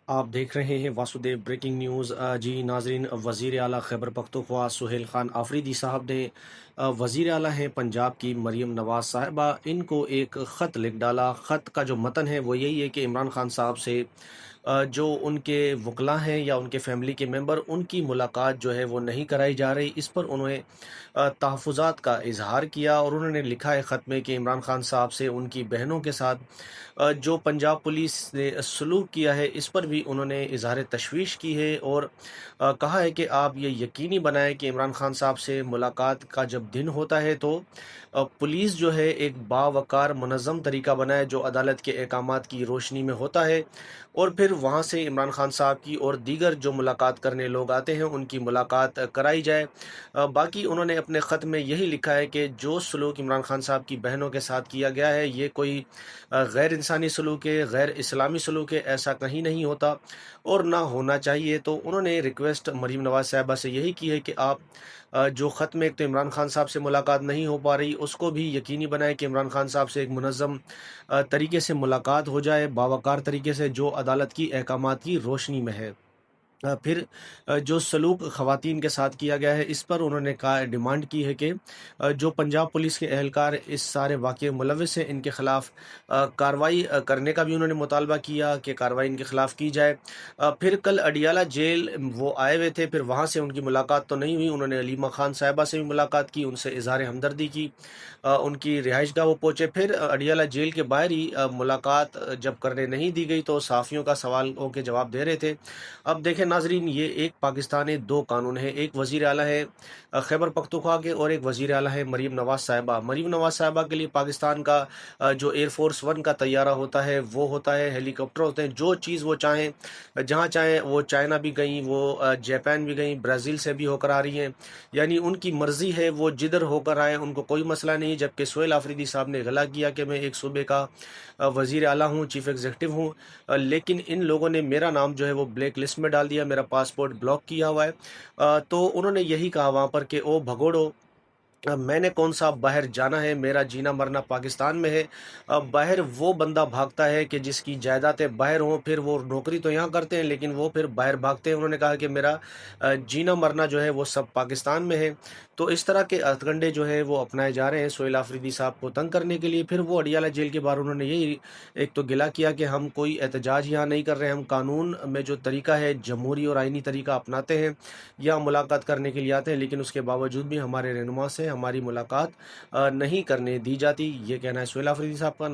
آپ دیکھ رہے ہیں واسودیو بریکنگ نیوز جی ناظرین، وزیر اعلیٰ خیبر پختونخوا سہیل خان آفریدی صاحب نے وزیر اعلیٰ ہیں پنجاب کی مریم نواز صاحبہ، ان کو ایک خط لکھ ڈالا۔ خط کا جو متن ہے وہ یہی ہے کہ عمران خان صاحب سے جو ان کے وکلاء ہیں یا ان کے فیملی کے ممبر، ان کی ملاقات جو ہے وہ نہیں کرائی جا رہی۔ اس پر انہوں نے تحفظات کا اظہار کیا، اور انہوں نے لکھا ہے خط میں کہ عمران خان صاحب سے ان کی بہنوں کے ساتھ جو پنجاب پولیس نے سلوک کیا ہے اس پر بھی انہوں نے اظہار تشویش کی ہے، اور کہا ہے کہ آپ یہ یقینی بنائیں کہ عمران خان صاحب سے ملاقات کا جب دن ہوتا ہے تو پولیس جو ہے ایک باوقار منظم طریقہ بنائے جو عدالت کے احکامات کی روشنی میں ہوتا ہے، اور پھر وہاں سے عمران خان صاحب کی اور دیگر جو ملاقات کرنے لوگ آتے ہیں ان کی ملاقات کرائی جائے۔ باقی انہوں نے اپنے خط میں یہی لکھا ہے کہ جو سلوک عمران خان صاحب کی بہنوں کے ساتھ کیا گیا ہے یہ کوئی غیر انسانی سلوک ہے، غیر اسلامی سلوک ہے، ایسا کہیں نہیں ہوتا اور نہ ہونا چاہیے۔ تو انہوں نے ریکویسٹ مریم نواز صاحبہ سے یہی کی ہے کہ آپ جو خط میں ایک تو عمران خان صاحب سے ملاقات نہیں ہو پا رہی، اس کو بھی یقینی بنائیں کہ عمران خان صاحب سے ایک منظم طریقے سے ملاقات ہو جائے، باوقار طریقے سے جو عدالت کی احکامات کی روشنی میں ہے۔ پھر جو سلوک خواتین کے ساتھ کیا گیا ہے اس پر انہوں نے کہا ڈیمانڈ کی ہے کہ جو پنجاب پولیس کے اہلکار اس سارے واقعے ملوث ہیں ان کے خلاف کارروائی کرنے کا بھی انہوں نے مطالبہ کیا کہ کارروائی ان کے خلاف کی جائے۔ پھر کل اڈیالہ جیل وہ آئے ہوئے تھے، پھر وہاں سے ان کی ملاقات تو نہیں ہوئی، انہوں نے علیمہ خان صاحبہ سے بھی ملاقات کی، ان سے اظہار ہمدردی کی، ان کی رہائش گاہ وہ پہنچے۔ پھر اڈیالہ جیل کے باہر ہی ملاقات جب کرنے نہیں دی گئی تو صحافیوں کا سوالوں کے جواب دے رہے تھے۔ اب دیکھیں ناظرین، یہ ایک پاکستان ہے، دو قانون ہیں، ایک وزیر اعلیٰ ہے خیبر پختونخوا کے اور ایک وزیر اعلیٰ ہے مریم نواز صاحبہ۔ مریم نواز صاحبہ کے لیے پاکستان کا جو ایئر فورس ون کا طیارہ ہوتا ہے وہ ہوتا ہے، ہیلی کاپٹر ہوتے ہیں، جو چیز وہ چاہیں جہاں چاہیں، وہ چائنا بھی گئیں، وہ جاپان بھی گئیں، برازیل سے بھی ہو کر آ رہی ہیں، یعنی ان کی مرضی ہے وہ جدھر ہو کر آئیں، ان کو کوئی مسئلہ نہیں۔ جبکہ سہیل آفریدی صاحب نے غلط کیا کہ میں ایک صوبے کا وزیر اعلیٰ ہوں، چیف ایگزیکٹو ہوں، لیکن ان لوگوں نے میرا نام جو ہے وہ بلیک لسٹ میں ڈال دیا، میرا پاسپورٹ بلاک کیا ہوا ہے۔ تو انہوں نے یہی کہا وہاں پر کہ او بھگوڑو، میں نے کون سا باہر جانا ہے، میرا جینا مرنا پاکستان میں ہے۔ باہر وہ بندہ بھاگتا ہے کہ جس کی جائیدادیں باہر ہوں، پھر وہ نوکری تو یہاں کرتے ہیں لیکن وہ پھر باہر بھاگتے ہیں۔ انہوں نے کہا کہ میرا جینا مرنا جو ہے وہ سب پاکستان میں ہے۔ تو اس طرح کے ہتھ کنڈے جو ہے وہ اپنائے جا رہے ہیں سہیل آفریدی صاحب کو تنگ کرنے کے لیے۔ پھر وہ اڈیالہ جیل کے باہر انہوں نے یہی ایک تو گلہ کیا کہ ہم کوئی احتجاج یہاں نہیں کر رہے، ہم قانون میں جو طریقہ ہے جمہوری اور آئینی طریقہ اپناتے ہیں یا ملاقات کرنے کے لیے آتے ہیں، لیکن اس کے باوجود بھی ہمارے رہنما سے ہماری ملاقات نہیں کرنے دی جاتی۔ یہ کہنا ہے سہیل آفریدی صاحب کا۔